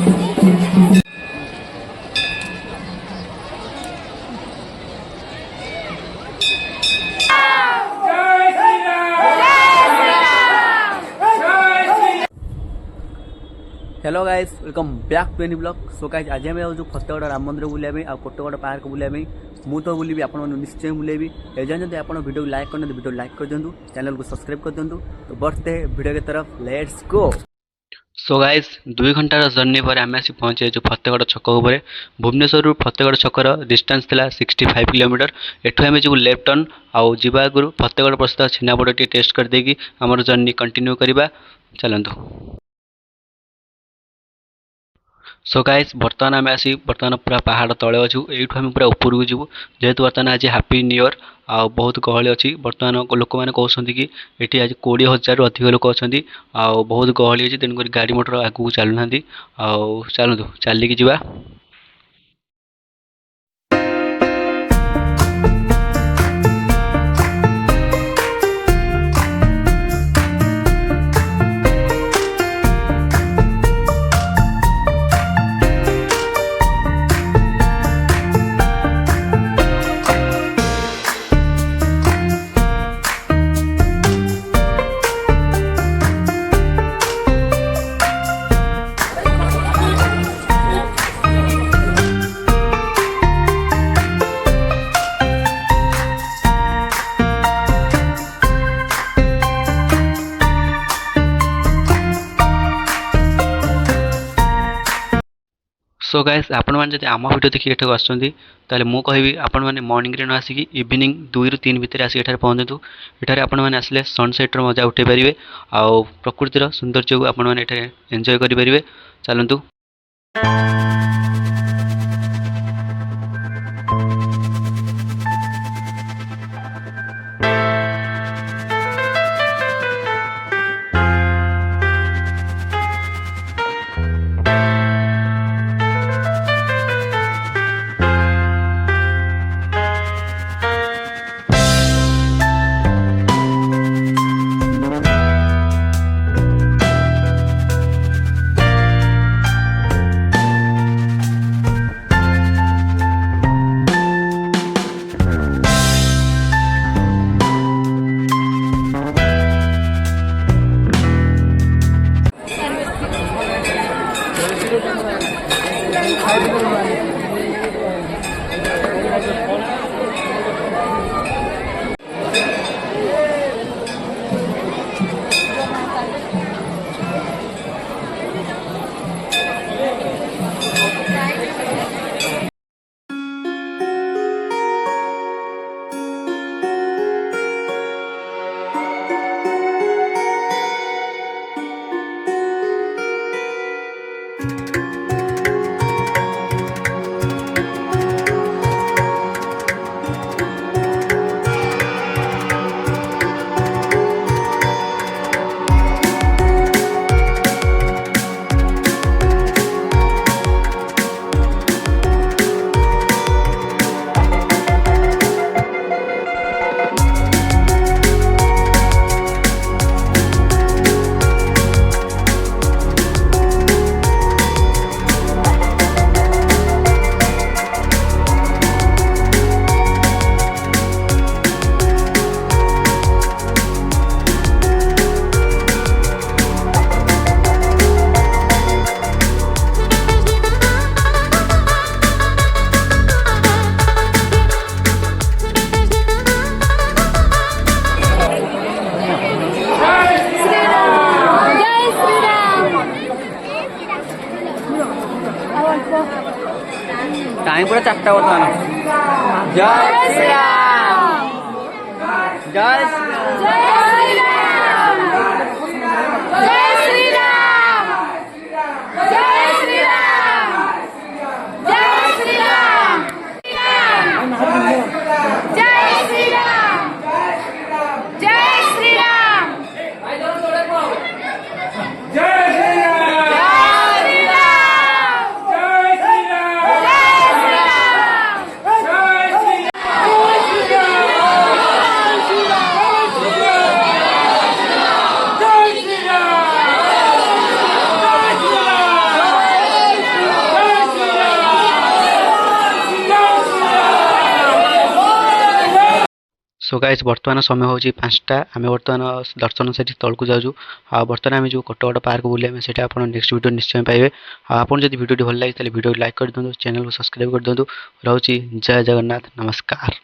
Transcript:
Hello guys, welcome back to any blog. So guys आज आम जो फतेगड़ राम मंदिर बुलाया आ कोटगड़ पार्क बुलाया मु तो बुलेबी आप निश्चय बुलेबी। एजाए जब आप वीडियो लाइक करते वीडियो लाइक कर दिंतु, चैनल को सब्सक्राइब कर दिंतु। तो बढ़ते वीडियो की तरफ, लेट्स गो। सो गाइस 2 घंटार जर्नी पर आम आसी पहुँचे जो फतेगड़ छक उपर। भुवनेश्वर फतेगड़ छकर डिस्टेंस था 65 किलोमीटर। एठू आम जी लेफ्ट टर्न आउ जा आगु फतेगड़ प्रसिद्ध छेनापोड़ टी टेस्ट करदेकी आमर जर्नी कंटिन्यू करवा। चलतु। सो गाइस बर्तमान आम आसी बर्तमान पूरा पहाड़ तले अच्छू। यू आम पूरा ऊपर को जीवु जेहेतु बर्तमान आज हैप्पी न्यू ईयर आ बहुत गहली अच्छी। बर्तमान लोक मैंने कहते कि ये आज 20,000 अधिक लोक अच्छा आ बहुत गहली अच्छी। तेणुक गाड़ी मोटर आगू चलूना चलतु चलिकी जा। सो गाइस आपण मैंने जब आम भिडियो देखिए एठाक आसते मु कहि आपण मैंने मॉर्निंग रे न आसिक इवनिंग 2 ରୁ 3 भितर आसिक एठार पहुँचतु। एठार आपण मैंने आसले सनसेट मजा उठे पारे आउ प्रकृतिर सौंदर्य को आपण मैंने एठार एंजॉय करें। चलतु। टाइम पूरा 4टा बर्तमान। जय श्री राम, जय श्री राम, जय श्री राम, जय श्री राम, जय श्री राम, जय श्री राम, जय श्री राम, जय श्री राम, सो गाइस वर्तमान समय हूँ 5टा आम बर्तमान दर्शन से तौक जाऊँ बर्तमान आम जो कोटगड़ पार्क बुले से नेक्स्ट वीडियो निश्चय पाइबे आपन जब वीडियो भल लगे वीडियो लाइक कर दिखाँ चैनल को सब्सक्राइब कर दिखाँ रोचे जय जगन्नाथ नमस्कार।